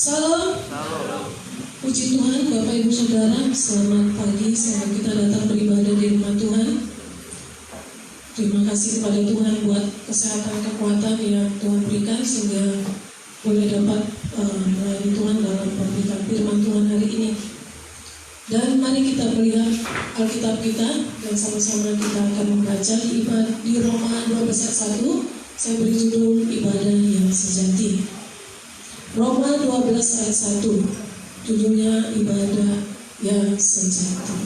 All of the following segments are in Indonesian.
Salam. Puji Tuhan, Bapak Ibu Saudara, selamat pagi. Selamat kita datang beribadah di rumah Tuhan. Terima kasih kepada Tuhan buat kesehatan, kekuatan yang Tuhan berikan sehingga boleh dapat melayani Tuhan dalam pemberitaan firman Tuhan hari ini. Dan mari kita melihat Alkitab kita dan sama-sama kita akan membaca di Roma 12 ayat 1. Saya beri judul ibadah yang sejati. Roma 12 ayat 1, judulnya ibadah yang sejati.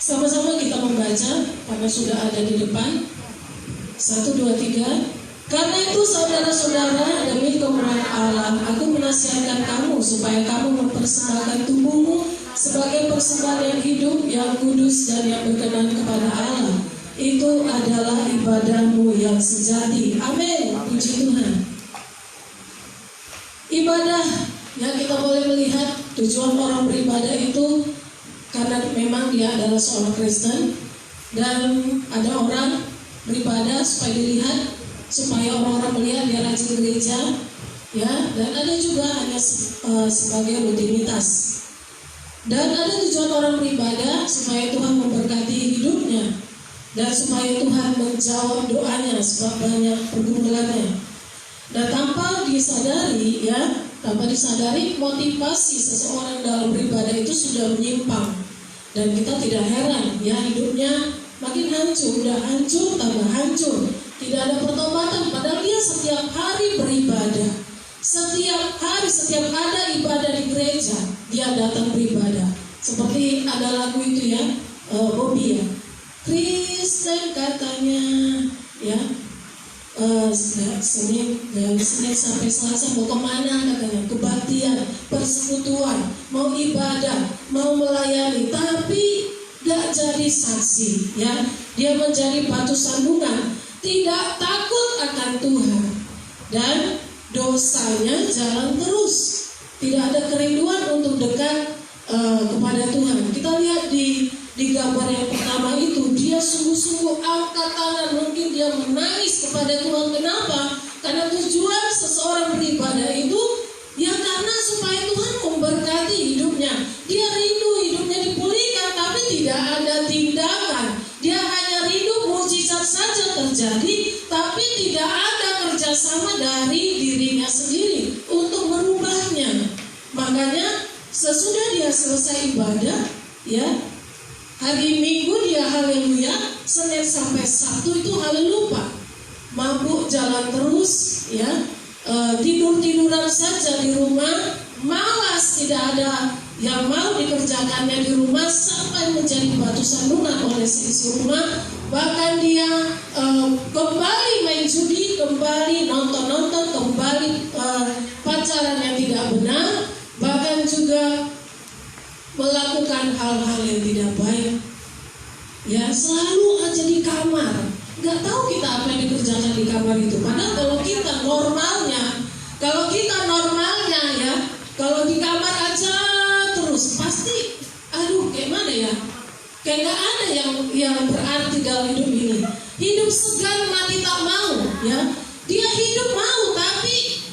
Sama-sama kita membaca karena sudah ada di depan. 1, 2, 3. Karena itu saudara-saudara, demi kemurahan Allah, aku menasihatkan kamu supaya kamu mempersembahkan tubuhmu sebagai persembahan yang hidup, yang kudus dan yang berkenan kepada Allah. Itu adalah ibadahmu yang sejati. Amin. Puji Tuhan. Ibadah yang kita boleh melihat tujuan orang beribadah itu karena memang dia adalah seorang Kristen, dan ada orang beribadah supaya dilihat, supaya orang-orang melihat dia rajin gereja, ya. Dan ada juga hanya sebagai rutinitas. Dan ada tujuan orang beribadah supaya Tuhan memberkati hidupnya dan supaya Tuhan menjawab doanya sebab banyak pergumulannya. Dan tanpa disadari, motivasi seseorang dalam beribadah itu sudah menyimpang. Dan kita tidak heran, ya, hidupnya makin hancur, udah hancur, tambah hancur. Tidak ada pertobatan, padahal dia setiap hari beribadah. Setiap hari, setiap ada ibadah di gereja, dia datang beribadah. Seperti ada lagu itu ya, Bobby ya. Kristen katanya, ya, Senin sampai Selasa mau kemana katanya, kebaktian, persekutuan, mau ibadah, mau melayani, tapi gak jadi saksi, ya. Dia menjadi batu sandungan, tidak takut akan Tuhan, dan dosanya jalan terus, tidak ada kerinduan untuk dekat kepada Tuhan. Kita lihat di gambar yang pertama itu, dia sungguh-sungguh angkat tangan, mungkin dia menangis kepada Tuhan. Kenapa? Karena tujuan seseorang beribadah itu ya karena supaya Tuhan memberkati hidupnya. Dia rindu hidupnya dipulihkan, tapi tidak ada tindakan. Dia hanya rindu mukjizat saja terjadi, tapi tidak ada kerjasama dari dirinya sendiri untuk merubahnya. Makanya sesudah dia selesai ibadah, ya, hari Minggu dia haleluya, Senin sampai Sabtu itu haleluya, mabuk jalan terus, ya, tidur-tiduran saja di rumah, malas, tidak ada yang mau dikerjakannya di rumah, sampai menjadi batu sandungan oleh seisi rumah. Bahkan dia kembali main judi, kembali nonton-nonton, kembali pacaran yang tidak benar, bahkan juga melakukan hal-hal yang tidak baik. Ya, selalu aja di kamar. Nggak tahu kita apa yang dikerjakan di kamar itu. Padahal kalau kita normalnya ya, kalau di kamar aja terus, pasti aduh kayak mana ya, kayak nggak ada yang berarti dalam hidup ini. Hidup segan mati tak mau, ya. Dia hidup mau tapi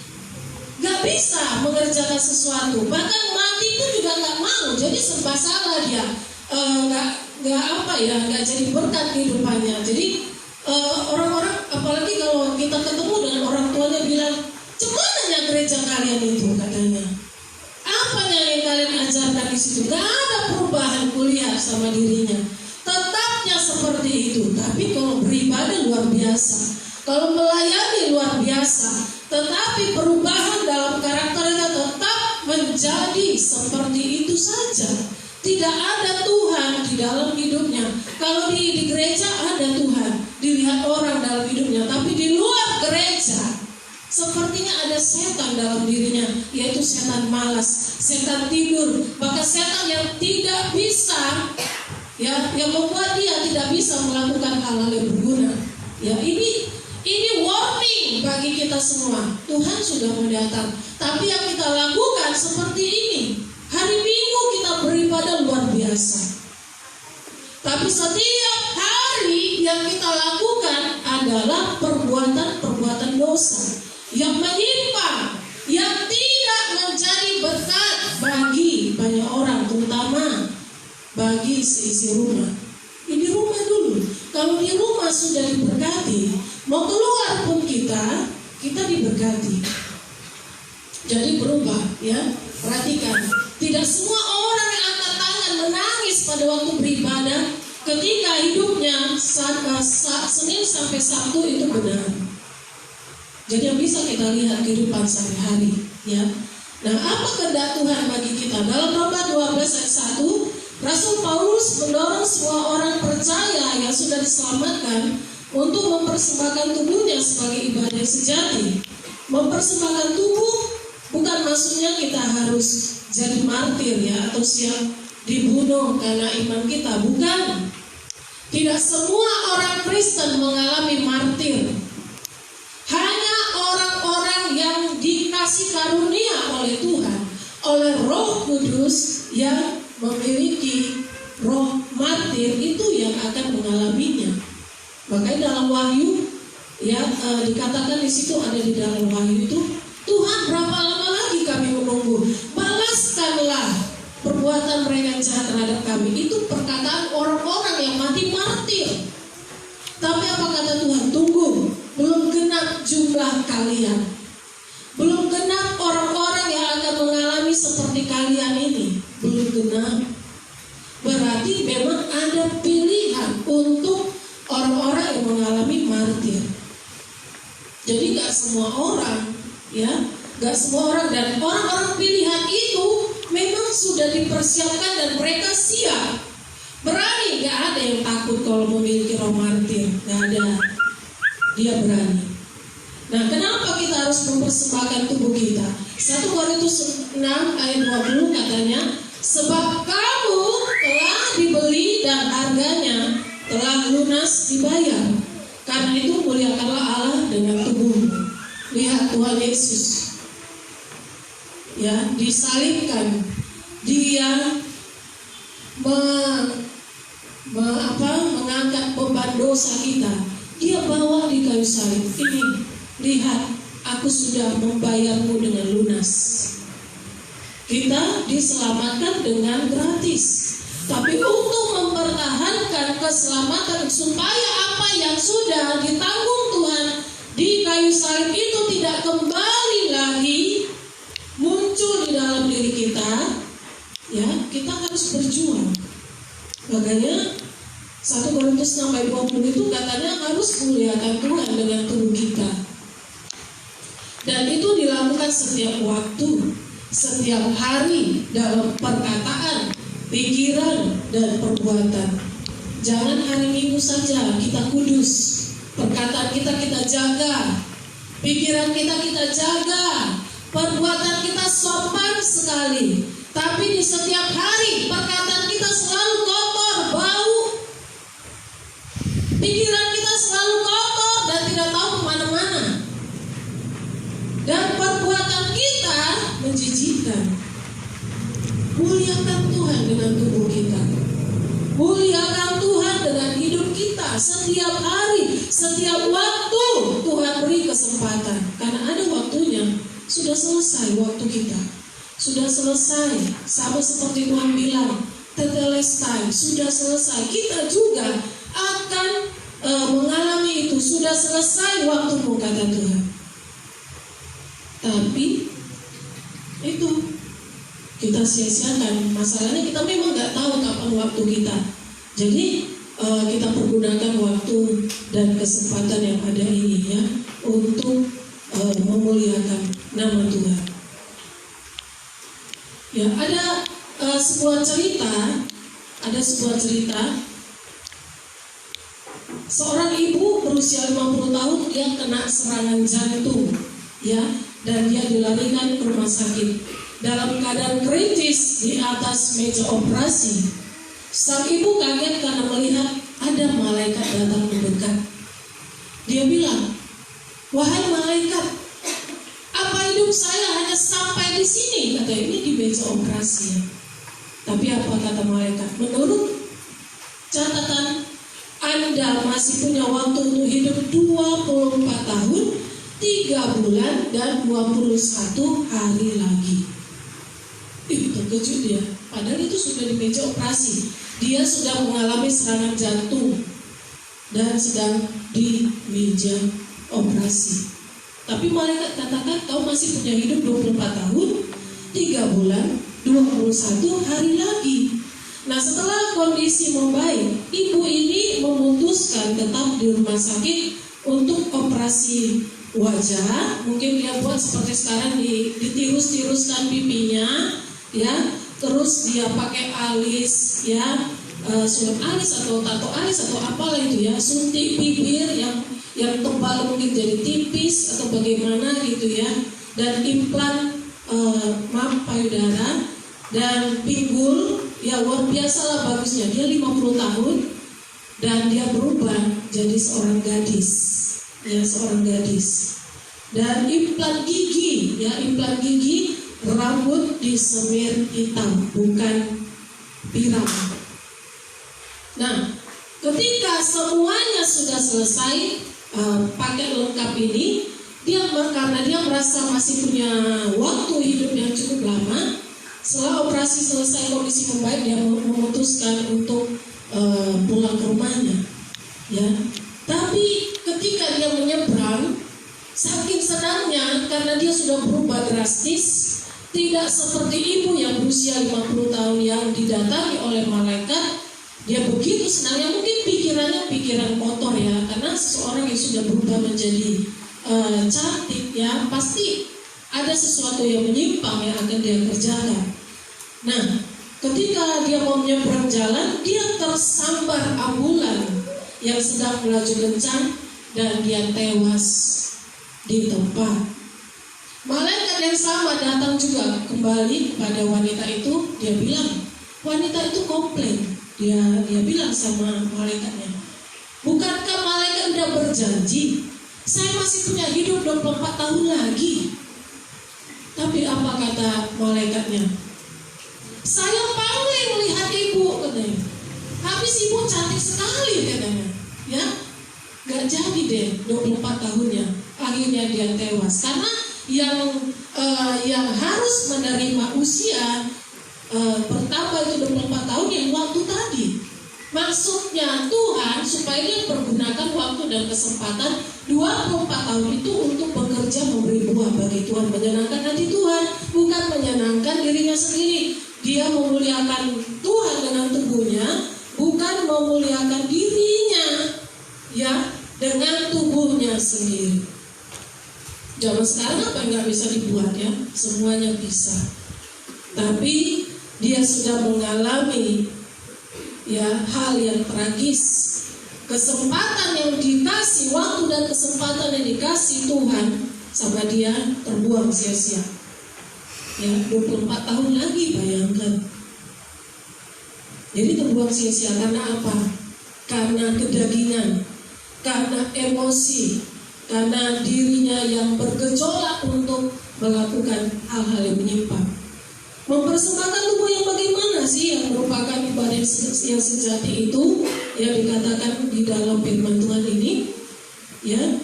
nggak bisa mengerjakan sesuatu. Bahkan mati pun juga nggak mau. Jadi serba salah dia. Nggak jadi berkat kehidupannya. Jadi orang-orang, apalagi kalau kita ketemu dengan orang tuanya, bilang, "Cemananya gereja kalian itu?" katanya. Apanya yang kalian ajarkan di situ? Gak ada perubahan kuliah sama dirinya. Tetapnya seperti itu. Tapi kalau beribadah luar biasa, kalau melayani luar biasa, tetapi perubahan dalam karakternya tetap menjadi seperti itu saja. Tidak ada Tuhan di dalam hidupnya. Kalau di gereja ada Tuhan, dilihat orang dalam hidupnya, tapi di luar gereja sepertinya ada setan dalam dirinya, yaitu setan malas, setan tidur, bahkan setan yang tidak bisa, ya, yang membuat dia tidak bisa melakukan hal-hal yang berguna. Ya, ini warning bagi kita semua. Tuhan sudah mendatang, tapi yang kita lakukan seperti ini. Hari Minggu kita beribadah luar biasa, tapi setiap hari yang kita lakukan ada adalah perbuatan-perbuatan dosa yang menyimpang, yang tidak menjadi berkat bagi banyak orang, terutama bagi seisi rumah. Di rumah dulu. Kalau di rumah sudah diberkati, mau keluar pun kita diberkati. Jadi berubah, ya. Perhatikan, tidak semua orang yang angkat tangan menangis pada waktu beribadah ketika hidupnya Senin sampai Sabtu itu benar. Jadi yang bisa kita lihat kehidupan sehari-hari, ya. Nah, apa kehendak Tuhan bagi kita? Dalam Roma 12 ayat 1, Rasul Paulus mendorong semua orang percaya yang sudah diselamatkan untuk mempersembahkan tubuhnya sebagai ibadah yang sejati. Mempersembahkan tubuh bukan maksudnya kita harus jadi martir, ya, atau siap dibunuh karena iman kita. Bukan. Tidak semua orang Kristen mengalami martir. Hanya orang-orang yang dikasih karunia oleh Tuhan, oleh Roh Kudus, yang memiliki roh martir itu yang akan mengalaminya. Makanya dalam Wahyu, ya, dikatakan di situ, ada di dalam Wahyu itu, Tuhan, berapa lama lagi kami menunggu? Balaskanlah perbuatan mereka yang jahat terhadap kami. Itu perkataan orang-orang yang mati martir. Tapi apa kata Tuhan? Tunggu, belum genap jumlah kalian, belum genap orang-orang yang akan mengalami seperti kalian ini, belum genap. Berarti memang ada pilihan untuk orang-orang yang mengalami martir. Jadi gak semua orang, ya, gak semua orang, dan orang-orang pilihan itu memang sudah dipersiapkan dan mereka siap. Berani, gak ada yang takut kalau memiliki roh martir, gak ada. Dia berani. Nah, kenapa kita harus mempersembahkan tubuh kita? 1 Korintus 6 ayat 20 katanya, sebab kamu telah dibeli dan harganya telah lunas dibayar. Karena itu muliakanlah Allah dengan tubuhmu. Lihat Tuhan Yesus, ya, disalibkan. Dia mengangkat beban dosa kita. Dia bawa di kayu salib. Ini, lihat, aku sudah membayarmu dengan lunas. Kita diselamatkan dengan gratis. Tapi untuk mempertahankan keselamatan, supaya apa yang sudah ditanggung Tuhan di kayu salib itu tidak kembali lagi muncul di dalam diri kita, ya, kita harus berjuang. Makanya 1 Korintus 6 ayat 20 itu katanya harus muliakan Tuhan dengan tubuh kita. Dan itu dilakukan setiap waktu, setiap hari, dalam perkataan, pikiran, dan perbuatan. Jangan hari Minggu saja kita kudus, perkataan kita jaga, pikiran kita jaga, perbuatan kita sopan sekali. Tapi di setiap hari perkataan kita selalu kotor, bau, pikiran kita selalu kotor dan tidak tahu kemana-mana, dan perbuatan kita menjijikkan. Muliakan Tuhan dengan tubuh kita, muliakan Tuhan dengan hidup kita. Setiap hari, setiap waktu Tuhan beri kesempatan, karena ada waktunya. Sudah selesai waktu kita, sudah selesai. Sama seperti Tuhan bilang, tetelestai, sudah selesai. Kita juga akan mengalami itu. Sudah selesai waktumu, kata Tuhan. Tapi itu kita sia-siakan. Masalahnya kita memang nggak tahu kapan waktu kita. Jadi kita pergunakan waktu dan kesempatan yang ada ini, ya, untuk memuliakan nama Tuhan. Ya, ada sebuah cerita. Seorang ibu berusia 50 tahun yang kena serangan jantung, ya, dan dia dilarikan ke rumah sakit dalam keadaan kritis di atas meja operasi. Sang ibu kaget karena melihat ada malaikat datang mendekat. Dia bilang, "Wahai malaikat, apa hidup saya hanya sampai di sini?" Kata ini di meja operasi. Tapi apa kata malaikat? Menurut catatan Anda masih punya waktu untuk hidup 24 tahun, 3 bulan, dan 21 hari lagi. Terkejut dia. Padahal itu sudah di meja operasi. Dia sudah mengalami serangan jantung dan sedang di meja operasi. Tapi malaikat katakan, kau masih punya hidup 24 tahun, 3 bulan, 21 hari lagi. Nah, setelah kondisi membaik, ibu ini memutuskan tetap di rumah sakit untuk operasi wajah. Mungkin dia buat seperti sekarang, ditirus-tiruskan pipinya, ya. Terus dia pakai alis, ya, sulap alis atau tato alis atau apalah itu ya, suntik bibir yang tebal mungkin jadi tipis atau bagaimana gitu ya, dan implan payudara dan pinggul. Ya luar biasa lah bagusnya. Dia 50 tahun dan dia berubah jadi seorang gadis. Ya, seorang gadis. Dan implan gigi, ya, implan gigi, rambut disemir hitam, bukan pirang. Nah, ketika semuanya sudah selesai, paket lengkap ini, karena dia merasa masih punya waktu hidup yang cukup lama. Setelah operasi selesai, kondisi membaik, dia memutuskan untuk pulang ke rumahnya, ya. Tapi ketika dia menyeberang, saking senangnya karena dia sudah berubah drastis, tidak seperti ibu yang berusia 50 tahun yang didatangi oleh malaikat. Dia begitu senangnya, mungkin pikirannya pikiran kotor ya, karena seseorang yang sudah berubah menjadi cantik, ya, pasti ada sesuatu yang menyimpang yang akan dia kerjakan. Nah, ketika dia mau menyeberang jalan, dia tersambar ambulan yang sedang melaju kencang dan dia tewas di tempat. Malaikat yang sama datang juga kembali kepada wanita itu. Dia bilang, wanita itu komplain. Dia bilang sama malaikatnya, bukankah malaikat sudah berjanji saya masih punya hidup 24 tahun lagi? Tapi apa kata malaikatnya? Saya paling melihat ibu, katanya. Habis ibu cantik sekali, katanya. Ya, gak jadi deh 24 tahunnya. Akhirnya dia tewas. Karena yang harus menerima usia pertama itu 24 tahun yang waktu tadi. Maksudnya Tuhan supaya dia pergunakan waktu dan kesempatan 24 tahun itu untuk bekerja memberi buah bagi Tuhan, menyenangkan hati Tuhan, bukan menyenangkan dirinya sendiri. Dia memuliakan Tuhan dengan tubuhnya, bukan memuliakan dirinya, ya, dengan tubuhnya sendiri. Zaman sekarang apa yang nggak bisa dibuat, ya? Semuanya bisa. Tapi dia sudah mengalami, ya, hal yang tragis. Kesempatan yang dikasih, waktu dan kesempatan yang dikasih Tuhan sama dia terbuang sia-sia. Ya, 24 tahun lagi, bayangkan. Jadi terbuang sia-sia karena apa? Karena kedagingan, karena emosi, karena dirinya yang bergejolak untuk melakukan hal-hal yang menyimpang. Mempersembahkan tubuh yang bagaimana sih yang merupakan ibadah yang sejati itu, yang dikatakan di dalam firman Tuhan ini, ya.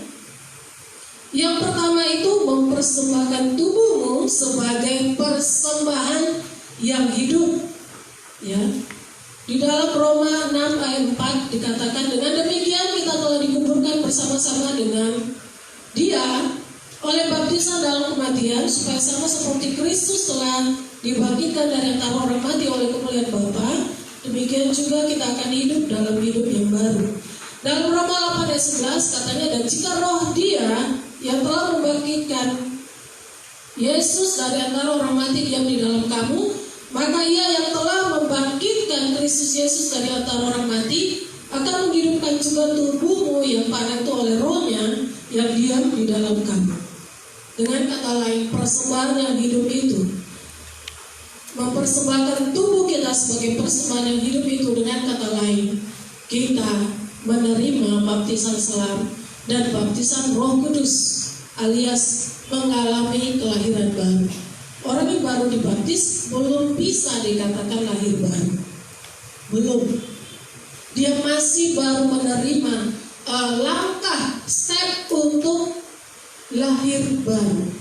Yang pertama itu mempersembahkan tubuhmu sebagai persembahan yang hidup, ya. Di dalam Roma 6 ayat 4 dikatakan, dengan demikian kita telah dikuburkan bersama-sama dengan Dia oleh baptisan dalam kematian, supaya sama seperti Kristus telah dibangkitkan dari antara orang mati oleh kemuliaan Bapa, demikian juga kita akan hidup dalam hidup yang baru. Dalam Roma 8 ayat 11 katanya, dan jika roh Dia yang telah membangkitkan Yesus dari antara orang mati diam di dalam kamu, maka Ia yang telah membangkitkan Kristus Yesus dari antara orang mati akan menghidupkan juga tubuhmu yang pada itu oleh rohnya yang diam di dalam kamu. Dengan kata lain, persembahan yang hidup itu, mempersembahkan tubuh kita sebagai persembahan yang hidup itu, dengan kata lain, kita menerima baptisan selam dan baptisan Roh Kudus, alias mengalami kelahiran baru. Orang yang baru dibaptis belum bisa dikatakan lahir baru. Belum. dia masih baru menerima langkah step untuk lahir baru.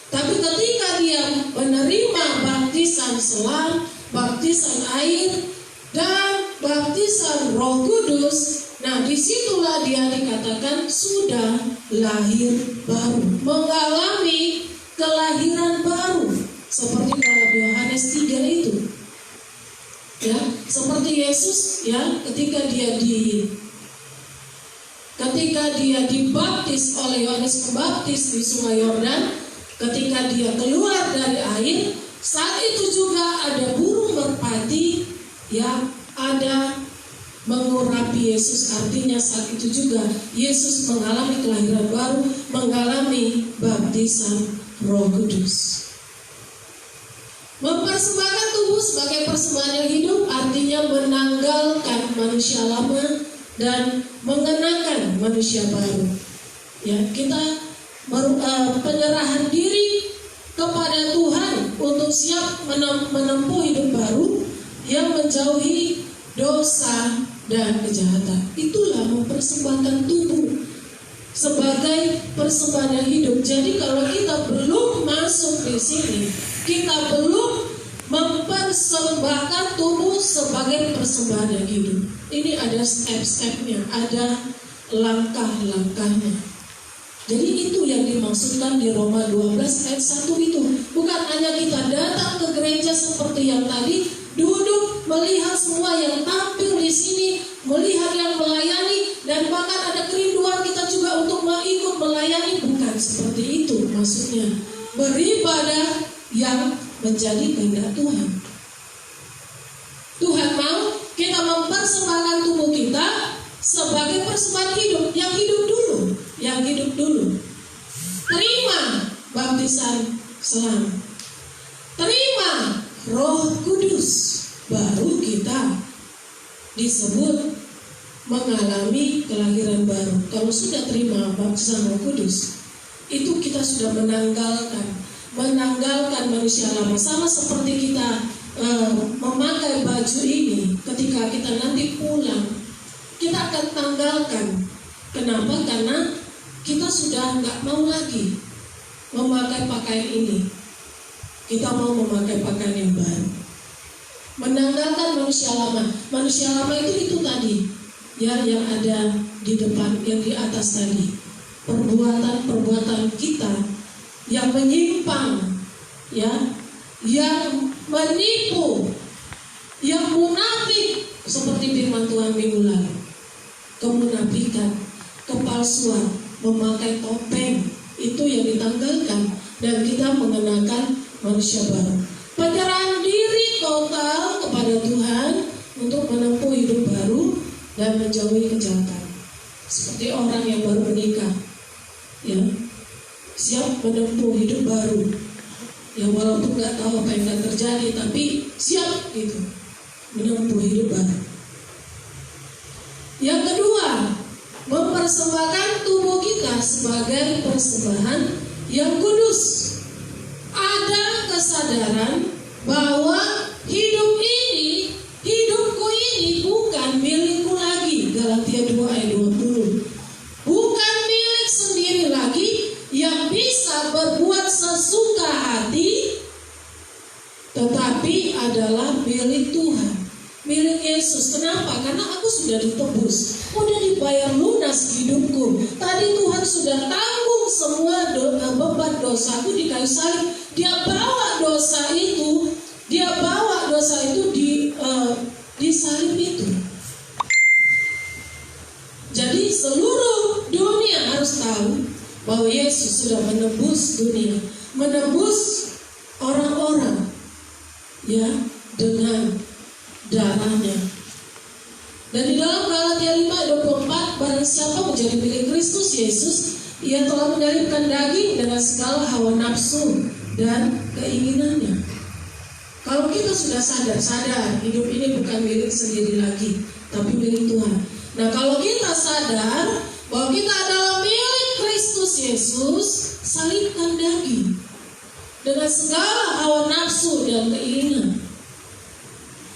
Tapi ketika dia menerima baptisan selam, baptisan air, dan baptisan Roh Kudus, nah disitulah dia dikatakan sudah lahir baru, mengalami kelahiran baru, seperti dalam Yohanes 3 itu. Ya, seperti Yesus ya, ketika dia dibaptis oleh Yohanes Pembaptis di Sungai Yordan, ketika dia keluar dari air, saat itu juga ada burung merpati yang ada mengurapi Yesus. Artinya saat itu juga Yesus mengalami kelahiran baru, mengalami baptisan Roh Kudus. Mempersembahkan tubuh sebagai persembahan yang hidup artinya menanggalkan manusia lama dan mengenakan manusia baru. Ya, kita penyerahan diri kepada Tuhan untuk siap menempuh hidup baru yang menjauhi dosa dan kejahatan. Itulah mempersembahkan tubuh sebagai persembahan yang hidup. Jadi kalau kita belum masuk di sini, kita belum mempersembahkan tubuh sebagai persembahan yang hidup. Ini ada step-stepnya, ada langkah-langkahnya. Jadi itu yang dimaksudkan di Roma 12 ayat 1 itu. Bukan hanya kita datang ke gereja seperti yang tadi, duduk melihat semua yang tampil di sini, melihat yang melayani, dan bahkan ada kerinduan kita juga untuk ikut melayani. Bukan seperti itu maksudnya. Beribadah yang menjadi kehendak Tuhan. Tuhan mau kita mempersembahkan tubuh kita sebagai persembahan hidup, yang hidup dulu, yang hidup dulu. Terima baptisan selam, terima Roh Kudus, baru kita disebut mengalami kelahiran baru. Kalau sudah terima baptisan Roh Kudus, itu kita sudah menanggalkan manusia lama. Sama seperti kita memakai baju ini, ketika kita nanti pulang, kita akan tanggalkan. Kenapa? Karena kita sudah nggak mau lagi memakai pakaian ini. Kita mau memakai pakaian yang baru. Menanggalkan manusia lama. Manusia lama itu tadi, ya, yang ada di depan, yang di atas tadi. Perbuatan-perbuatan kita yang menyimpang, ya, yang menipu, yang munafik, seperti firman Tuhan minggu lalu. Kemunafikan, kepalsuan, memakai topeng, itu yang ditanggalkan, dan kita mengenakan manusia baru. Penyerahan diri total kepada Tuhan untuk menempuh hidup baru dan menjauhi kejahatan. Seperti orang yang baru menikah, ya, siap menempuh hidup baru, ya, walaupun nggak tahu apa yang akan terjadi, tapi siap gitu menempuh hidup baru. Yang kedua, mempersembahkan tubuh kita sebagai persembahan yang kudus. Ada kesadaran bahwa hidupku ini bukan milikku lagi. Galatia 2 ayat 20. Bukan milik sendiri lagi yang bisa berbuat sesuka hati, tetapi adalah milik Tuhan, milik Yesus. Kenapa? Karena aku sudah ditebus, sudah dibayar lunas hidupku. Tadi Tuhan sudah tanggung semua beban dosaku di kayu salib. Dia bawa dosa itu di salib itu. Jadi seluruh dunia harus tahu bahwa Yesus sudah menebus dunia, menebus orang-orang, ya, dengan darahnya. Dan di dalam Galatia 5:24, barang siapa menjadi milik Kristus Yesus, ia telah menyalibkan daging dengan segala hawa nafsu dan keinginannya. Kalau kita sudah sadar hidup ini bukan milik sendiri lagi, tapi milik Tuhan. Nah, kalau kita sadar bahwa kita adalah milik Kristus Yesus, salibkan daging dengan segala hawa nafsu dan keinginan.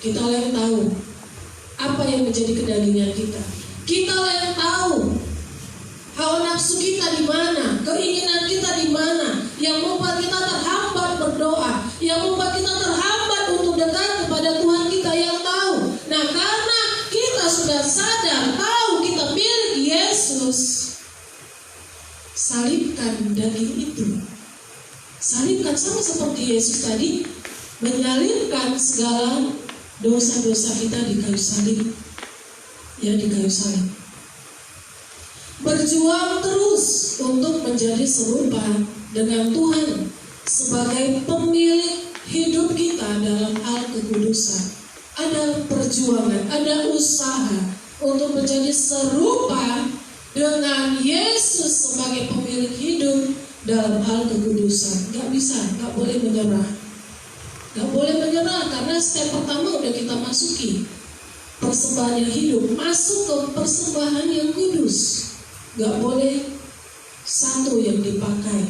Kita yang tahu apa yang menjadi kedagingan kita. Kita lah yang tahu hawa nafsu kita di mana, keinginan kita di mana, yang membuat kita terhambat berdoa, yang membuat kita terhambat untuk dekat kepada Tuhan kita yang tahu. Nah, karena kita sudah sadar, tahu kita milik Yesus, salibkan daging itu. Salibkan sama seperti Yesus tadi menyalibkan segala dosa-dosa kita di kayu salib. Ya, di kayu salib. Berjuang terus untuk menjadi serupa dengan Tuhan sebagai pemilik hidup kita dalam hal kekudusan. Ada perjuangan, ada usaha untuk menjadi serupa dengan Yesus sebagai pemilik hidup dalam hal kekudusan. Gak bisa, gak boleh menyerah. Gak boleh menyerah karena step pertama udah kita masuki. Persembahan yang hidup, masuk ke persembahan yang kudus. Gak boleh satu yang dipakai,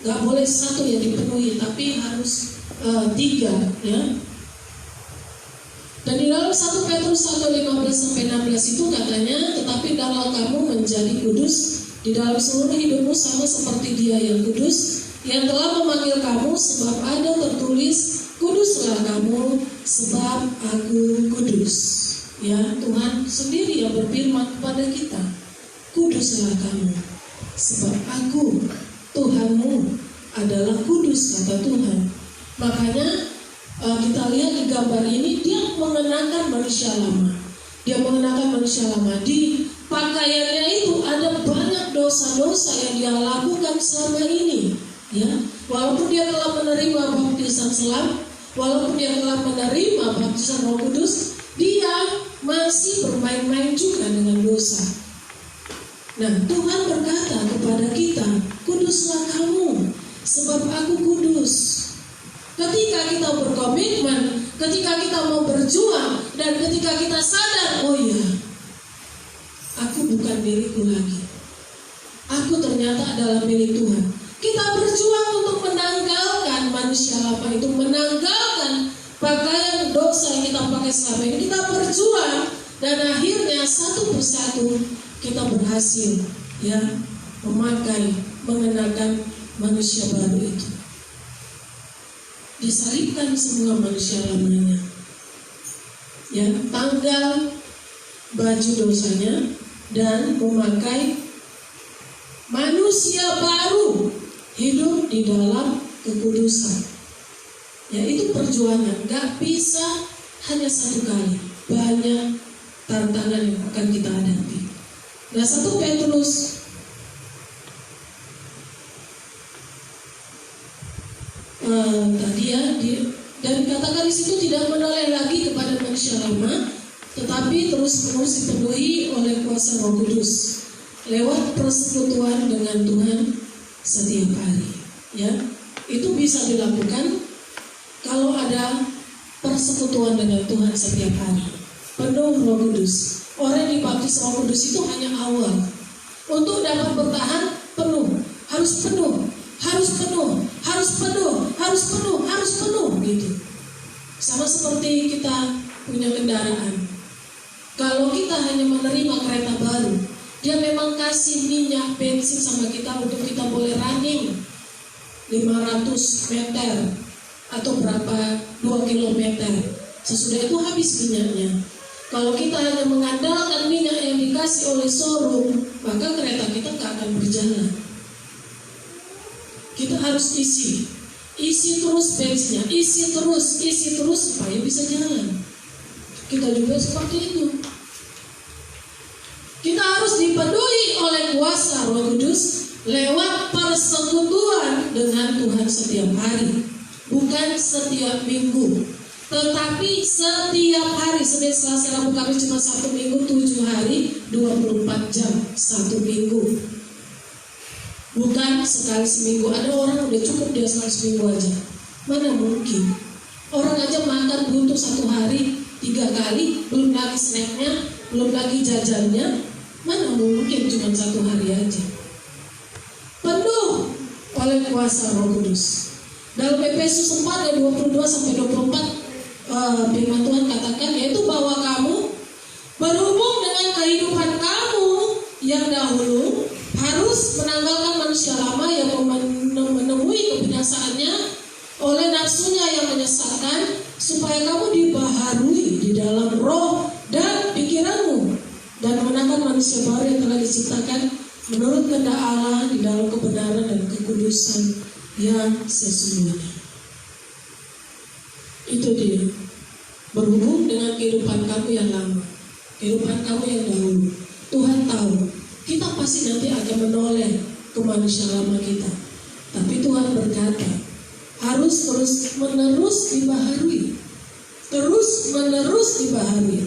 gak boleh satu yang dipenuhi, tapi harus 3, ya. Dan di dalam 1 Petrus 1:15-16 itu katanya, tetapi dalam kamu menjadi kudus di dalam seluruh hidupmu sama seperti Dia yang kudus, yang telah memanggil kamu, sebab ada tertulis, kuduslah kamu sebab Aku kudus. Ya, Tuhan sendiri yang berfirman kepada kita, kuduslah kamu sebab Aku Tuhanmu adalah kudus, kata Tuhan. Makanya kita lihat di gambar ini, dia mengenakan manusia lama. Dia mengenakan manusia lama. Di pakaiannya itu ada banyak dosa-dosa yang dia lakukan selama ini. Ya, walaupun dia telah menerima baptisan selam, walaupun dia telah menerima baptisan Roh Kudus, dia masih bermain-main juga dengan dosa. Nah, Tuhan berkata kepada kita, kuduslah kamu sebab Aku kudus. Ketika kita berkomitmen, ketika kita mau berjuang, dan ketika kita sadar, oh iya, aku bukan milikku lagi, aku ternyata adalah milik Tuhan. Kita berjuang untuk menanggalkan manusia lama itu, menanggalkan pakaian dosa yang kita pakai selama ini. Kita berjuang, dan akhirnya satu persatu kita berhasil, ya, memakai, mengenakan manusia baru itu. Disalibkan semua manusia lamanya, ya, tanggal baju dosanya dan memakai manusia baru hidup di dalam kekudusan. Ya, itu perjuangan, gak bisa hanya satu kali, banyak tantangan yang akan kita hadapi. Nah, 1 Petrus tadi ya, dan dikatakan di situ tidak menoleh lagi kepada manusia lama, tetapi terus-menerus dipenuhi oleh kuasa Roh Kudus lewat persekutuan dengan Tuhan setiap hari. Ya, itu bisa dilakukan kalau ada persekutuan dengan Tuhan setiap hari, penuh Roh Kudus. Orang yang dibaptis Roh Kudus itu hanya awal. Untuk dapat bertahan penuh, harus penuh, harus penuh, harus penuh, harus penuh, harus penuh, gitu. Sama seperti kita punya kendaraan. Kalau kita hanya menerima kereta baru, dia memang kasih minyak bensin sama kita untuk kita boleh running 500 meter atau berapa 2 kilometer. Sesudah itu habis minyaknya. Kalau kita hanya mengandalkan minyak yang dikasih oleh showroom, maka kereta kita tidak akan berjalan. Kita harus isi terus bensinnya, isi terus supaya bisa jalan. Kita juga seperti itu. Kita harus dipenuhi oleh kuasa Roh Kudus lewat persekutuan dengan Tuhan setiap hari, bukan setiap minggu, tetapi setiap hari. Senin, Selasa, Rabu, Kamis, cuma 1 minggu, 7 hari, 24 jam 1 minggu. Bukan sekali seminggu. Ada orang udah cukup dia sekali seminggu aja. Mana mungkin? Orang aja makan butuh 1 hari 3 kali, belum lagi snacknya, belum lagi jajannya. Mana mungkin cuma 1 hari aja? Penuh oleh kuasa Roh Kudus. Dalam Efesus 4 ayat 22-24 firman Tuhan katakan, yaitu bahwa kamu Berhubung dengan kehidupan kamu yang dahulu, harus menanggalkan manusia lama yang menemui kebinasaannya oleh nafsunya yang menyesatkan, supaya kamu dibaharui di dalam roh dan pikiranmu, dan mengenakan manusia baru yang telah diciptakan menurut kehendak Allah di dalam kebenaran dan kekudusan yang sesungguhnya. Itu dia. Berhubung dengan kehidupan kamu yang lama, kehidupan kamu yang dahulu. Tuhan tahu kita pasti nanti akan menoleh ke manusia lama kita. Tapi Tuhan berkata, harus terus menerus dibaharui, terus menerus dibaharui.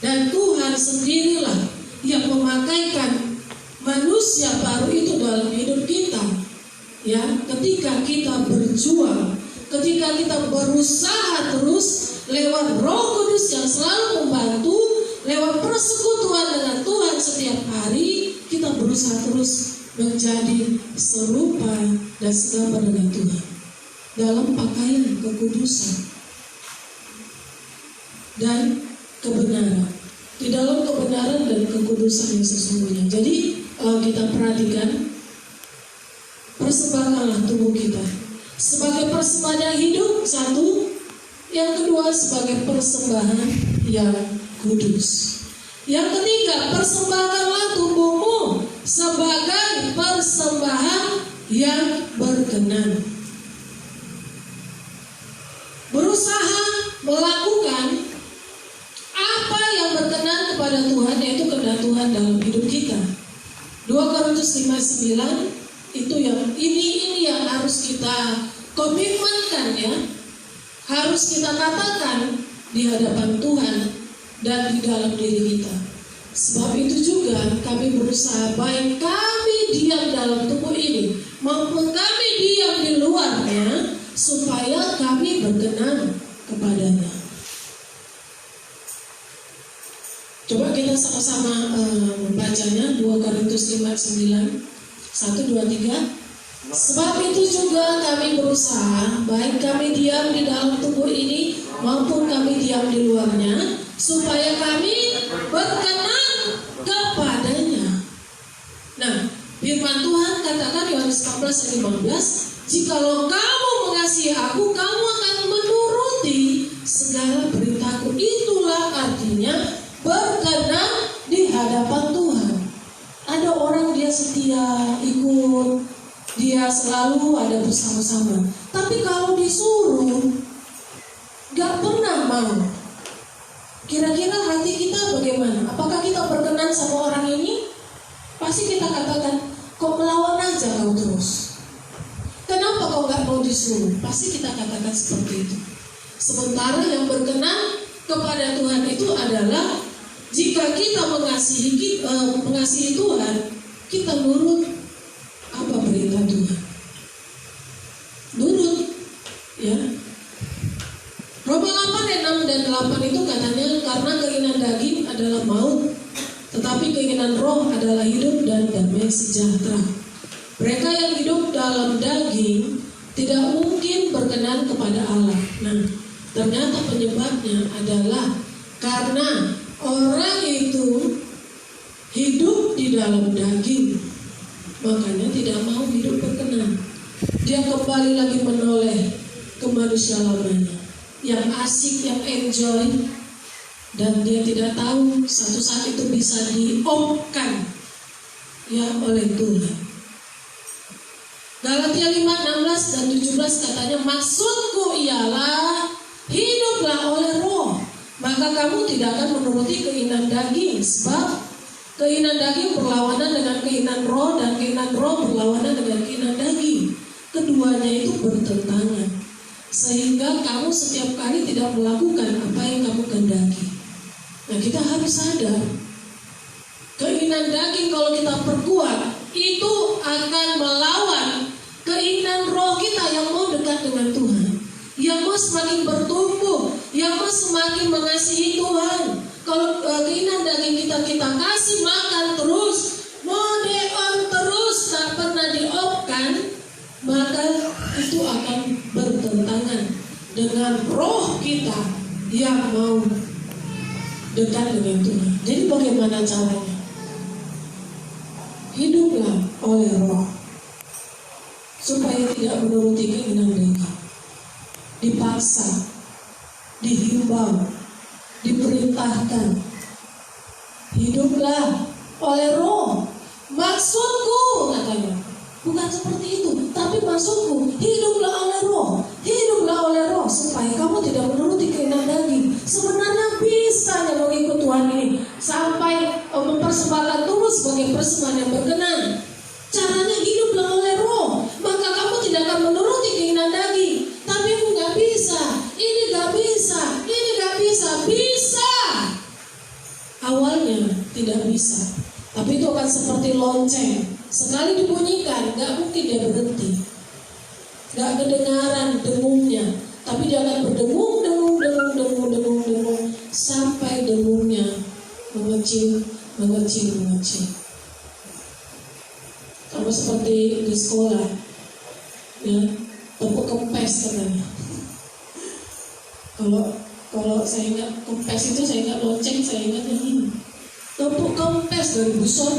Dan Tuhan sendirilah yang memakaikan manusia baru itu dalam hidup kita. Ya, ketika kita berjuang, ketika kita berusaha terus lewat Roh Kudus yang selalu membantu, lewat persekutuan dengan Tuhan setiap hari, kita berusaha terus menjadi serupa dan segambar dengan Tuhan dalam pakaian kekudusan dan kebenaran, di dalam kebenaran dan kekudusan yang sesungguhnya. Jadi kita perhatikan, persembahkanlah tubuh kita sebagai persembahan hidup, satu. Yang kedua, sebagai persembahan yang kudus. Yang ketiga, persembahkanlah tubuhmu sebagai persembahan yang berkenan. Berusaha melakukan apa yang berkenan kepada Tuhan, yaitu kehendak Tuhan dalam hidup kita. 2 Korintus 5:9 itu yang ini yang harus kita komitmenkan, ya. Harus kita katakan di hadapan Tuhan dan di dalam diri kita. Sebab itu juga kami berusaha, baik kami diam dalam tubuh ini maupun kami diam di luarnya, supaya kami berkenan kepadanya. Coba kita sama-sama membacanya. 2 Korintus 5:9, 1, 2, 3. Sebab itu juga kami berusaha, baik kami diam di dalam tubuh ini maupun kami diam di luarnya, supaya kami berkenan kepadanya. Nah, firman Tuhan katakan Yohanes 14:15, jikalau kamu mengasihi aku, kamu akan menuruti segala perintahku. Itulah artinya berkenan di hadapan Tuhan. Ada orang dia setia ikut, dia selalu ada bersama-sama. Tapi kalau disuruh, gak pernah mau. Kira-kira hati kita bagaimana? Apakah kita berkenan sama orang ini? Pasti kita katakan, kok melawan aja kau terus. Kenapa kau gak mau disuruh? Pasti kita katakan seperti itu. Sementara yang berkenan kepada Tuhan itu adalah jika kita mengasihi Tuhan, kita nurut apa perintah Tuhan. Nurut, ya. Roma 8:6 dan 8 itu katanya, karena keinginan daging adalah maut, tetapi keinginan roh adalah hidup dan damai sejahtera. Mereka yang hidup dalam daging tidak mungkin berkenan kepada Allah. Nah, ternyata penyebabnya adalah karena orang itu hidup di dalam daging, makanya tidak mau hidup berkenan. Dia kembali lagi menoleh ke manusia lamanya, yang asik, yang enjoy, dan dia tidak tahu satu saat itu bisa diopkan ya oleh Tuhan. Galatia 5:16 dan 17 katanya, maksudku ialah hiduplah oleh roh, maka kamu tidak akan menuruti keinginan daging. Sebab keinginan daging berlawanan dengan keinginan roh, dan keinginan roh berlawanan dengan keinginan daging. Keduanya itu bertentangan, sehingga kamu setiap kali tidak melakukan apa yang kamu kehendaki. Nah, kita harus sadar, keinginan daging kalau kita perkuat, itu akan melawan keinginan roh kita yang mau dekat dengan Tuhan, yang mau semakin bertumbuh, yang mau semakin mengasihi Tuhan. Kalau keinginan daging kita kasih makan terus, mode on terus, tak pernah diopkan, maka itu akan bertentangan dengan roh kita yang mau dekat dengan Tuhan. Jadi bagaimana caranya? Hiduplah oleh Roh supaya tidak menuruti keinginan daging. Dipaksa, dihimbau, diperintahkan. Hiduplah oleh Roh. Maksudku, katanya, bukan seperti itu, tapi maksudku hiduplah oleh Roh. Hiduplah oleh Roh supaya kamu tidak menuruti keinginan daging. Sebenarnya bisa ya mengikut Tuhan ini sampai mempersembahkan tubuh sebagai persembahan yang berkenan. Caranya hiduplah oleh Roh, maka kamu tidak akan menuruti keinginan daging. Tapi aku nggak bisa, ini nggak bisa, ini nggak bisa. Bisa. Awalnya tidak bisa, tapi itu akan seperti lonceng. Sekali dibunyikan, nggak mungkin dia berhenti. Nggak kedengaran dengungnya, tapi dia akan berdengung, dengung sampai dengungnya mengecil. Sama seperti di sekolah, ya, tepuk kempes katanya. Kalau saya ingat kempes itu, saya ingat lonceng, saya ingat yang ini. Tepuk kempes dari besar.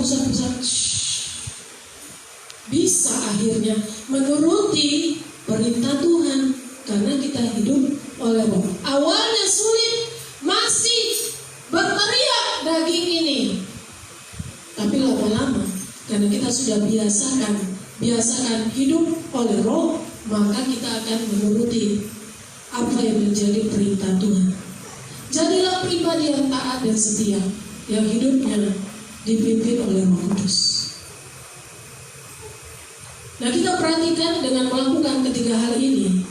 Bisa akhirnya menuruti perintah Tuhan karena kita hidup oleh Roh. Awalnya sulit, masih berteriak daging ini, tapi lama-lama karena kita sudah biasakan hidup oleh Roh, maka kita akan menuruti apa yang menjadi perintah Tuhan. Jadilah pribadi yang taat dan setia, yang hidupnya dipimpin oleh Roh Kudus. Nah, kita perhatikan dengan melakukan ketiga hal ini,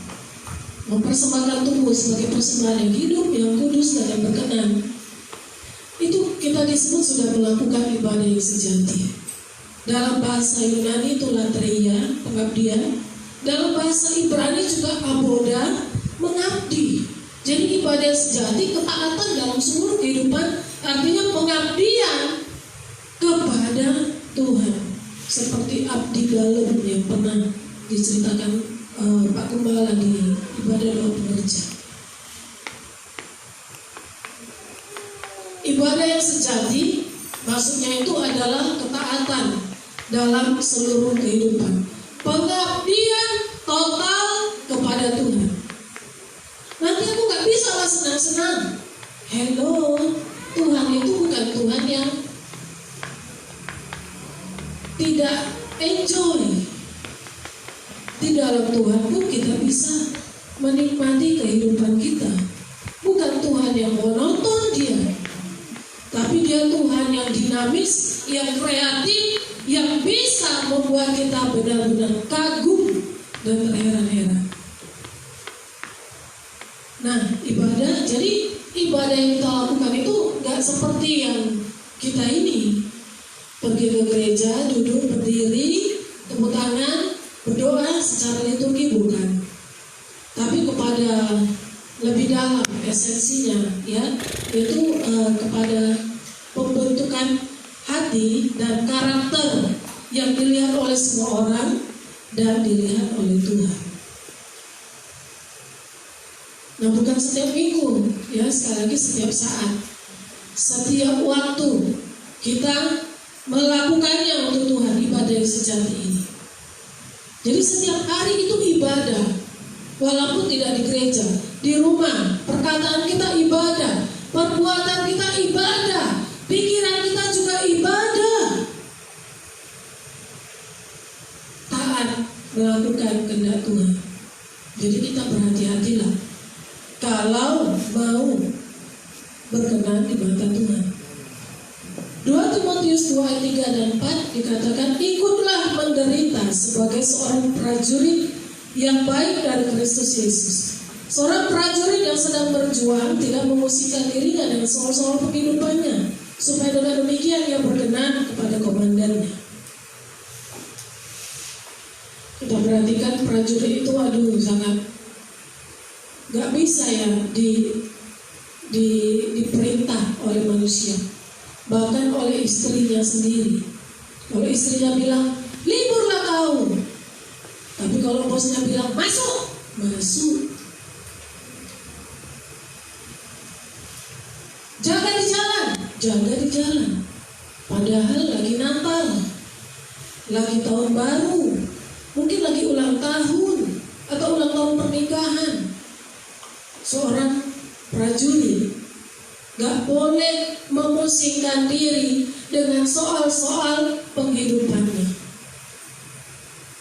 mempersembahkan tubuh sebagai persembahan yang hidup, yang kudus dan yang berkenan, itu kita disebut sudah melakukan ibadah yang sejati. Dalam bahasa Yunani itu latreia, pengabdian. Dalam bahasa Ibrani juga aboda, mengabdi. Jadi ibadah yang sejati, ketaatan dalam seluruh kehidupan, artinya pengabdian kepada Tuhan. Seperti abdi dalam yang pernah diceritakan Pak Gembala di ibadah doa pengerja. Ibadah yang sejati maksudnya itu adalah ketaatan dalam seluruh kehidupan, pengabdian total kepada Tuhan. Nanti aku nggak bisa lah senang-senang. Hello, Tuhan itu bukan Tuhan yang tidak enjoy. Di dalam Tuhan pun kita bisa menikmati kehidupan kita. Bukan Tuhan yang monoton dia, tapi dia Tuhan yang dinamis, yang kreatif, yang bisa membuat kita benar-benar kagum dan terheran-heran. Nah, jadi ibadah yang kita lakukan itu gak seperti yang kita ini pergi ke gereja, duduk, berdiri, tepuk tangan, berdoa secara liturgi, bukan. Tapi kepada lebih dalam esensinya, ya, yaitu kepada pembentukan hati dan karakter yang dilihat oleh semua orang dan dilihat oleh Tuhan. Nah, bukan setiap minggu, ya, sekali lagi setiap saat, setiap waktu kita melakukannya untuk Tuhan, ibadah yang sejati ini. Jadi setiap hari itu ibadah, walaupun tidak di gereja, di rumah, perkataan kita ibadah, perbuatan kita ibadah, pikiran kita juga ibadah. Taat melakukan kehendak Tuhan. Jadi kita berhati-hatilah kalau mau berkenan di mata Tuhan. 2 Timotius 2 ayat 3 dan 4 dikatakan, ikutlah menderita sebagai seorang prajurit yang baik dari Kristus Yesus. Seorang prajurit yang sedang berjuang tidak memusingkan dirinya dengan soal-soal kehidupannya, supaya dengan demikian ia berkenan kepada komandannya. Kita perhatikan prajurit itu, sangat gak bisa ya diperintah oleh manusia, bahkan oleh istrinya sendiri. Kalau istrinya bilang liburlah kau, tapi kalau bosnya bilang masuk. Jaga di jalan, jaga di jalan. Padahal lagi Natal, lagi tahun baru, mungkin lagi ulang tahun atau ulang tahun pernikahan. Seorang prajurit gak boleh memusingkan diri dengan soal-soal penghidupannya.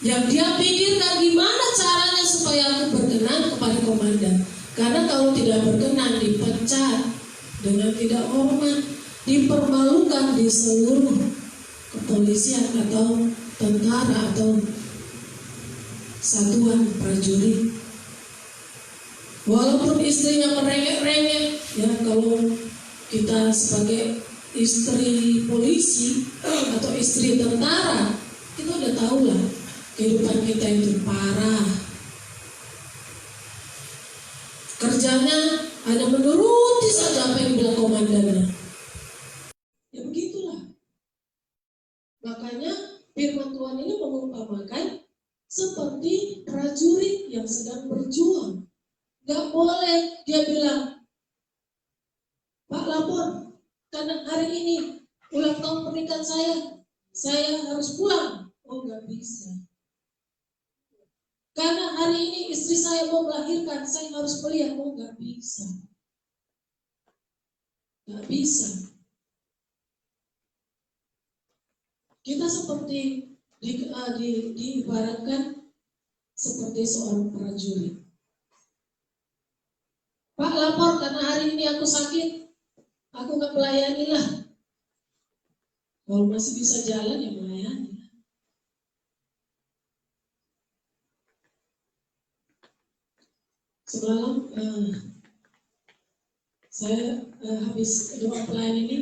Yang dia pikirkan gimana caranya supaya aku berkenan kepada komandan. Karena kalau tidak berkenan dipecat dengan tidak hormat, dipermalukan di seluruh kepolisian atau tentara atau satuan prajurit. Walaupun istrinya merengek-rengek, ya kalau kita sebagai istri polisi atau istri tentara, kita udah tahu lah kehidupan kita itu parah. Kerjanya hanya menuruti saja apa yang bilang komandannya. Ya begitulah. Makanya firman Tuhan ini mengumpamakan seperti prajurit yang sedang berjuang. Gak boleh dia bilang, Pak lapor, karena hari ini ulang tahun pernikahan saya harus pulang. Oh gak bisa. Karena hari ini istri saya mau melahirkan, saya harus melihat. Oh gak bisa. Gak bisa. Kita seperti diibaratkan seperti seorang prajurit. Pak lapor karena hari ini aku sakit, aku gak melayani lah. Kalau masih bisa jalan ya melayani. Semalam saya habis doa pelayan ini,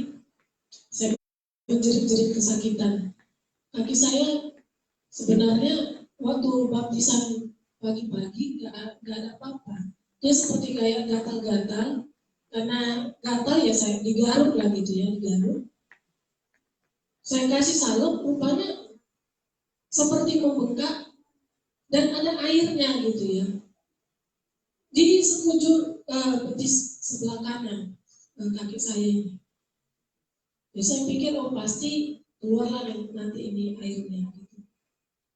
saya menjerit-jerit kesakitan. Kaki saya sebenarnya waktu baptisan pagi-pagi gak ada apa-apa. Dia seperti kayak gatal-gatal, karena gatal ya saya digaruk lah gitu ya, digaruk. Saya kasih salep, rupanya seperti membengkak dan ada airnya gitu ya. Di sekujur betis sebelah kanan kaki saya ini. Ya, saya pikir oh pasti keluarlah nanti ini airnya gitu.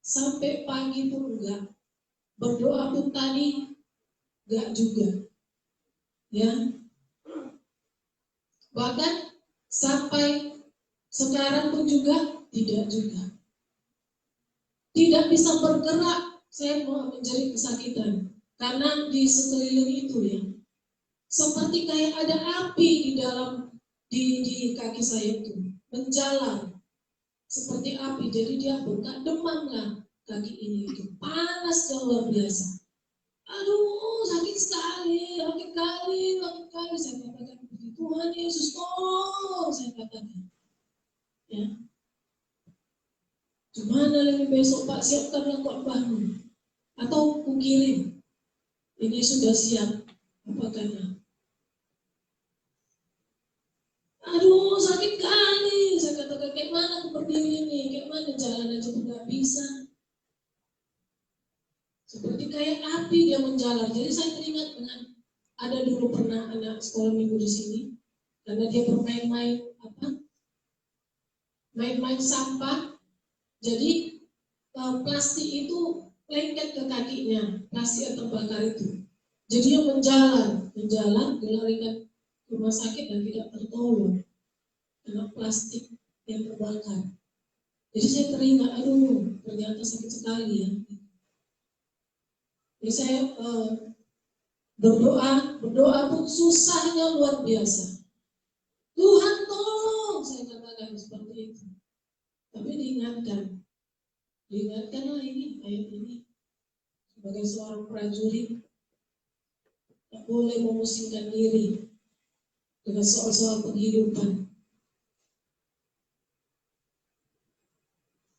Sampai pagi pun enggak, berdoa pun tadi enggak juga, ya. Bahkan sampai sekarang pun juga tidak juga. Tidak bisa bergerak, saya mau menjerit kesakitan karena di sekeliling itu ya, seperti kayak ada api di dalam di kaki saya itu menjalar seperti api. Jadi dia bengkak, demam lah kaki ini itu, panas luar biasa. Aduh sakit sekali, sakit kali. Saya katakan begitu, Tuhan Yesus tolong, saya katakan. Ya. Gimana lagi besok Pak, siapkanlah khotbahmu atau kukirim. Ini sudah siap, apa karena? Aduh sakit kali, saya katakan kayak mana aku berdiri ini, kayak mana jalan aja pun nggak bisa. Seperti kayak api dia menjalar. Jadi saya teringat dengan ada dulu pernah anak sekolah minggu di sini, karena dia bermain-main main-main sampah. Jadi plastik itu lengket ke kakinya, plastik yang terbakar itu. Jadi dia menjalan, dilarikan ke rumah sakit dan tidak tertolong karena plastik yang terbakar. Jadi saya teringat, aduh ternyata sakit sekali ya. Jadi saya berdoa pun susahnya luar biasa. Tuhan tolong, saya katakan seperti itu. Tapi diingatkanlah ini ayat ini sebagai seorang prajurit tak boleh memusingkan diri dengan soal-soal penghidupan.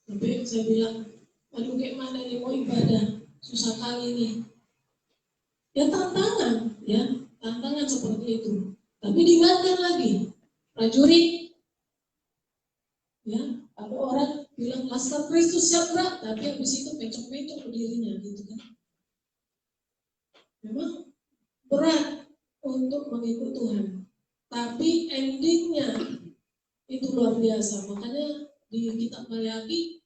Tapi saya bilang, aduh kayak mana ini mau ibadah, susah kali ini. Ya tantangan seperti itu. Tapi diingatkan lagi, prajurit, ya ada orang bilang Laskar Kristus siap gerak, tapi habis itu pencok-pencok berdirinya gitu kan. Memang berat untuk mengikut Tuhan, tapi endingnya Itu luar biasa. Makanya di kitab Maleakhi,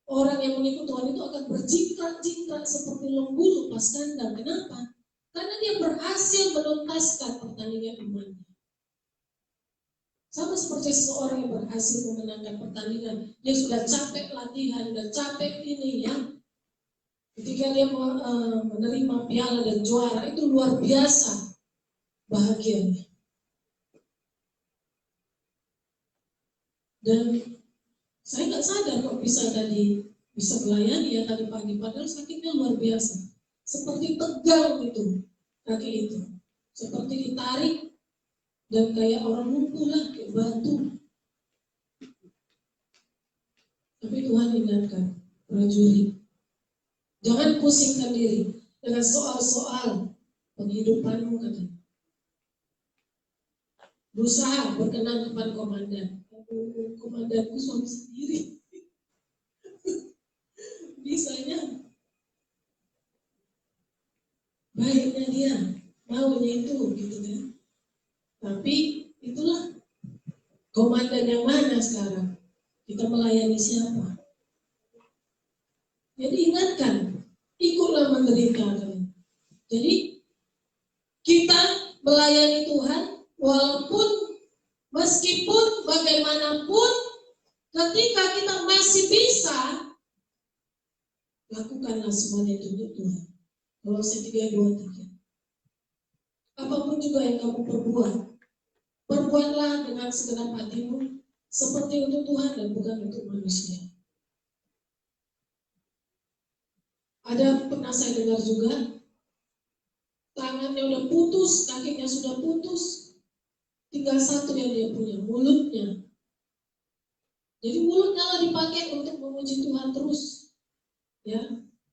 orang yang mengikut Tuhan itu akan berjingkrak-jingkrak seperti lembu lepas kandang. Kenapa? Karena dia berhasil menuntaskan pertandingan imannya. Sama seperti seseorang yang berhasil memenangkan pertandingan. Dia sudah capek latihan, sudah capek ini ya. Ketika dia menerima piala dan juara, itu luar biasa bahagianya. Dan saya nggak sadar kok bisa melayani ya tadi pagi, padahal sakitnya luar biasa. Seperti tegang gitu kaki itu, seperti ditarik dan kayak orang lumpuh lah, kayak batu. Tapi Tuhan ingatkan prajurit, jangan pusingkan diri dengan soal-soal penghidupanmu katanya. Berusaha berkenan kepada komandan. Komandanku suami sendiri. Bisanya baiknya dia maunya itu gitu kan. Tapi itulah komandan yang mana sekarang? Kita melayani siapa? Jadi ingatkan, ikutlah menderita kan. Jadi kita melayani Tuhan walaupun meskipun bagaimanapun ketika kita masih bisa, lakukanlah semuanya itu untuk Tuhan. Kolose 3:23. Apapun juga yang kamu perbuat, perbuatlah dengan segenap hatimu seperti untuk Tuhan dan bukan untuk manusia. Ada pernah saya dengar juga, tangannya udah putus, kakinya sudah putus, tinggal satu yang dia punya, mulutnya. Jadi mulutnya lah dipakai untuk memuji Tuhan terus. Ya,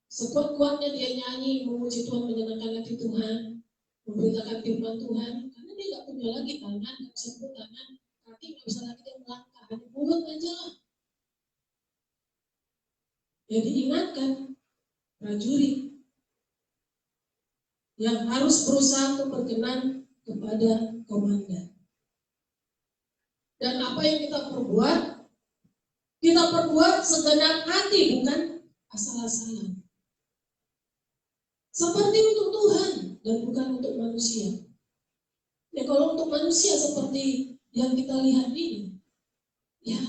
sekuat-kuatnya dia nyanyi, memuji Tuhan, menyenangkan hati Tuhan, memberitakan firman Tuhan, karena dia nggak punya lagi tangan, nggak bisa sebut tangan, kaki nggak bisa lagi dia melangkah, hanya mulut aja lah. Jadi ingatkan prajurit yang harus berusaha untuk berkenan kepada komandan. Dan apa yang kita perbuat segenap hati, bukan asal-asalan. Seperti untuk Tuhan dan bukan untuk manusia. Ya kalau untuk manusia seperti yang kita lihat ini, ya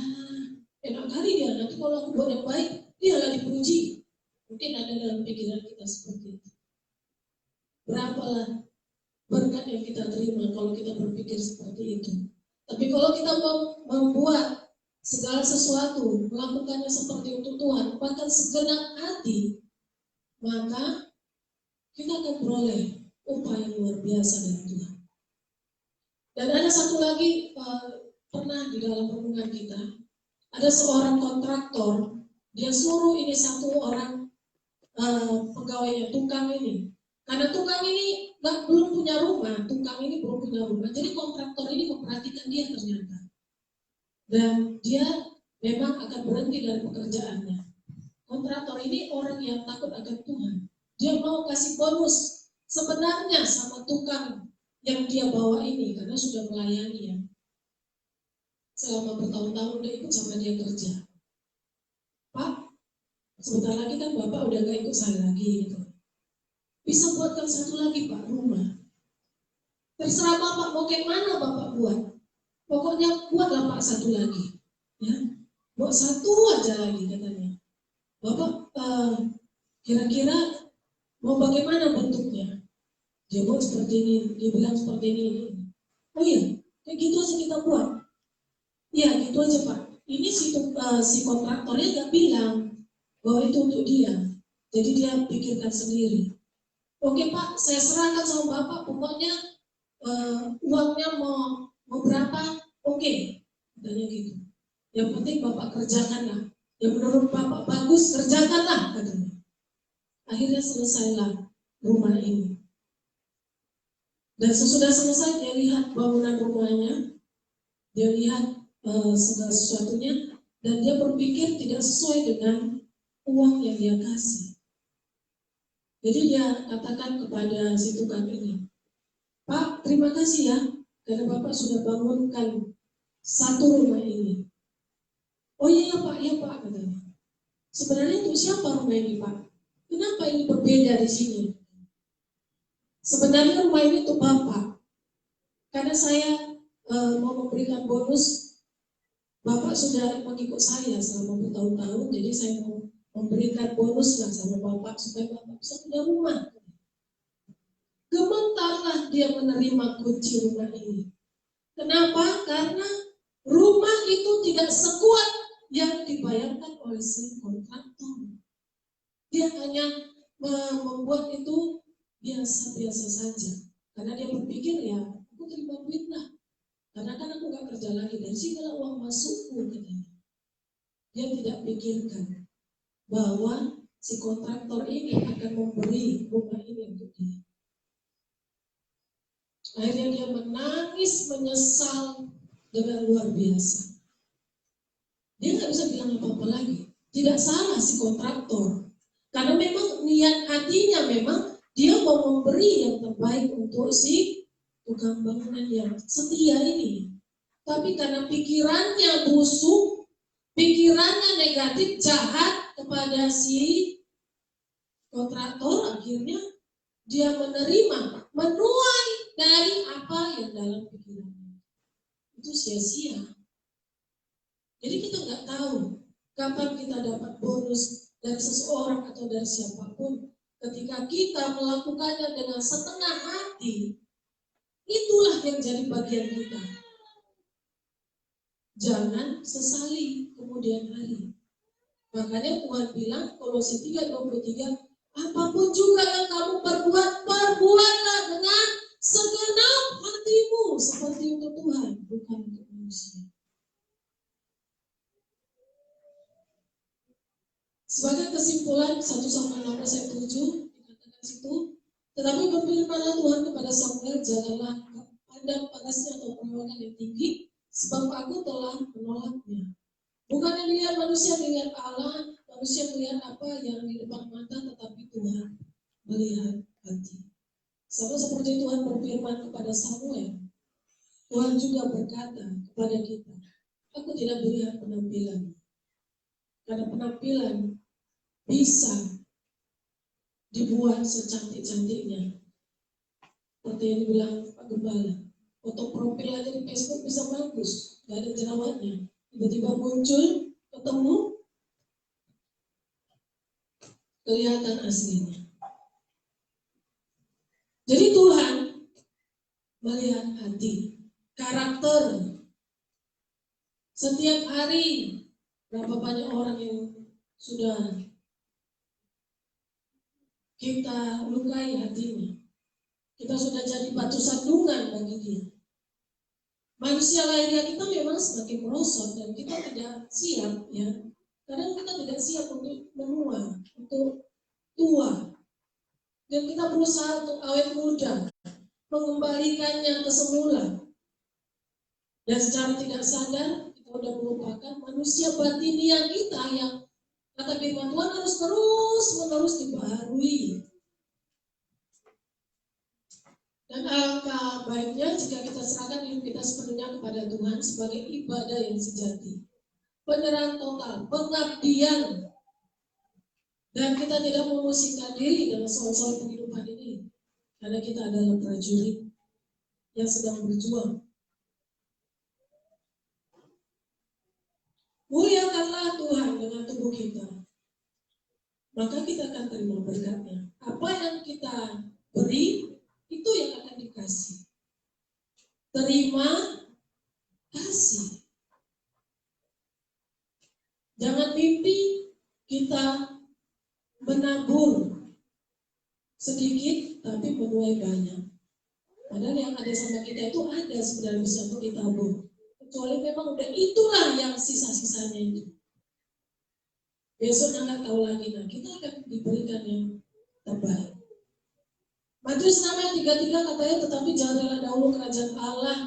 enak kali dia, nanti kalau aku buat yang baik, dialah dipuji. Mungkin ada dalam pikiran kita seperti itu. Berapalah berkat yang kita terima kalau kita berpikir seperti itu. Tapi kalau kita mau membuat segala sesuatu, melakukannya seperti untuk Tuhan, bahkan segenap hati, maka kita akan beroleh upah yang luar biasa dari Tuhan. Dan ada satu lagi, pernah di dalam renungan kita, ada seorang kontraktor, dia suruh ini satu orang pegawainya, tukang ini. Karena tukang ini belum punya rumah, jadi kontraktor ini memperhatikan dia ternyata. Dan dia memang akan berhenti dari pekerjaannya. Kontraktor ini orang yang takut akan Tuhan. Dia mau kasih bonus sebenarnya sama tukang yang dia bawa ini, karena sudah melayani ya. Selama bertahun-tahun dia ikut sama dia kerja. Pak, sebentar lagi kan Bapak udah gak ikut saya lagi gitu. Bisa buatkan satu lagi Pak, rumah. Terserah Bapak mau kayak mana Bapak buat. Pokoknya buatlah Pak satu lagi. Ya, buat satu aja lagi katanya. Bapak kira-kira mau bagaimana bentuknya? Dia buat seperti ini, dia bilang seperti ini. Oh iya, kayak gitu aja kita buat. Iya, gitu aja Pak. Ini si kontraktornya nggak bilang bahwa itu untuk dia. Jadi dia pikirkan sendiri. Oke Pak, saya serahkan sama Bapak, pokoknya uangnya mau berapa? Oke, katanya gitu. Yang penting Bapak kerjakanlah. Yang menurut Bapak bagus, kerjakanlah katanya. Akhirnya selesailah rumah ini. Dan sesudah selesai dia lihat bangunan rumahnya, dia lihat segala sesuatunya, dan dia berpikir tidak sesuai dengan uang yang dia kasih. Jadi dia katakan kepada si tukang ini, Pak, terima kasih ya, karena Bapak sudah bangunkan satu rumah ini. Oh iya Pak, katanya. Sebenarnya untuk siapa rumah ini Pak? Kenapa ini berbeda di sini? Sebenarnya rumah ini untuk Bapak. Karena saya mau memberikan bonus, Bapak sudah mengikut saya selama bertahun-tahun, jadi saya mau memberikan bonus lah sama Bapak supaya Bapak bisa punya rumah. Gemetarlah dia menerima kunci rumah ini. Kenapa? Karena rumah itu tidak sekuat yang dibayarkan oleh si kontraktor. Dia hanya membuat itu biasa-biasa saja. Karena dia berpikir ya, aku terima duit lah. Karena kan aku gak kerja lagi, dan sinilah uang masukku katanya. Dia tidak pikirkan bahwa si kontraktor ini akan memberi rumah ini untuk dia. Akhirnya dia menangis, menyesal dengan luar biasa. Dia nggak bisa bilang apa-apa lagi. Tidak salah si kontraktor. Karena memang niat hatinya memang dia mau memberi yang terbaik untuk si tukang bangunan yang setia ini. Tapi karena pikirannya busuk, pikirannya negatif, jahat kepada si kontraktor, akhirnya dia menerima, menuai dari apa yang dalam pikirannya. Itu sia-sia. Jadi kita nggak tahu kapan kita dapat bonus dari seseorang atau dari siapapun. Ketika kita melakukannya dengan setengah hati, itulah yang jadi bagian kita. Jangan sesali kemudian hari. Makanya Tuhan bilang, Kolose 3:23, apapun juga yang kamu perbuat, perbuatlah dengan segenap hatimu seperti untuk Tuhan, bukan untuk manusia. Sebagai kesimpulan 1 Samuel 16 ayat 7 dikatakan situ, tetapi berfirmanlah Tuhan kepada Samuel, janganlah pandang panasnya atau perawakan yang tinggi, sebab aku telah menolaknya. Bukan yang dilihat manusia, dilihat Allah. Manusia melihat apa yang di depan mata, tetapi Tuhan melihat hati. Sama seperti Tuhan berfirman kepada Samuel, Tuhan juga berkata kepada kita, aku tidak melihat penampilan. Karena penampilan bisa dibuat secantik-cantiknya. Seperti yang dibilang Pak Gembala, foto profil aja di Facebook bisa bagus, gak ada jerawatnya. Tiba-tiba muncul, ketemu, kelihatan aslinya. Jadi Tuhan melihat hati, karakter. Setiap hari berapa banyak orang yang sudah kita lukai hatinya. Kita sudah jadi batu sandungan bagi dia. Manusia lahiriah kita memang semakin merosot dan kita tidak siap, ya. Kadang kita tidak siap untuk menua, untuk tua. Dan kita berusaha untuk awet muda, mengembalikannya ke semula. Dan secara tidak sadar kita sudah melupakan manusia batiniah kita yang kata firman Tuhan harus terus-menerus dibaharui. Dan alangkah baiknya jika kita serahkan hidup kita sepenuhnya kepada Tuhan sebagai ibadah yang sejati. Penyerahan total, pengabdian. Dan kita tidak memusingkan diri dalam soal-soal kehidupan ini. Karena kita adalah prajurit yang sedang berjuang. Muliakanlah Tuhan dengan tubuh kita. Maka kita akan terima berkatnya. Apa yang kita beri, itu yang akan dikasih. Terima kasih. Jangan mimpi kita menabur sedikit tapi menuai banyak. Padahal yang ada sama kita itu ada sebenarnya bisa untuk ditabur. Kecuali memang udah itulah yang sisa-sisanya itu. Besok nggak tahu lagi, nah kita akan diberikan yang terbaik. Matius 6:33 katanya, tetapi janganlah dahulu kerajaan Allah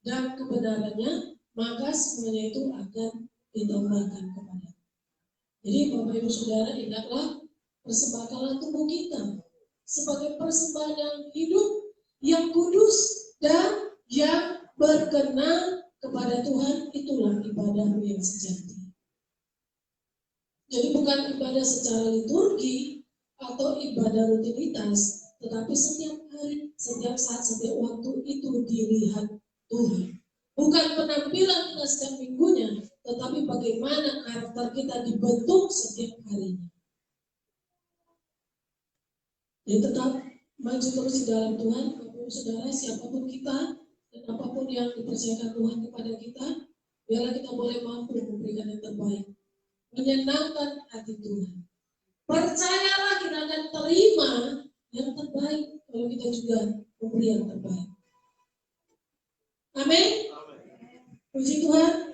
dan kebenarannya, maka semuanya itu akan ditambahkan kepada. Jadi Bapak Ibu Saudara, hendaklah persembahkanlah tubuh kita sebagai persembahan yang hidup, yang kudus dan yang berkenan kepada Tuhan, itulah ibadahmu yang sejati. Jadi bukan ibadah secara liturgi atau ibadah rutinitas, tetapi setiap hari, setiap saat, setiap waktu itu dilihat Tuhan. Bukan penampilan kita setiap minggunya, tetapi bagaimana karakter kita dibentuk setiap harinya. Jadi tetap maju terus di dalam Tuhan, apapun saudara, siapapun kita, dan apapun yang dipercayakan Tuhan kepada kita, biarlah kita boleh mampu memberikan yang terbaik, menyenangkan hati Tuhan. Percayalah kita akan terima yang terbaik kalau kita juga memberi yang terbaik. Amin. Puji Tuhan.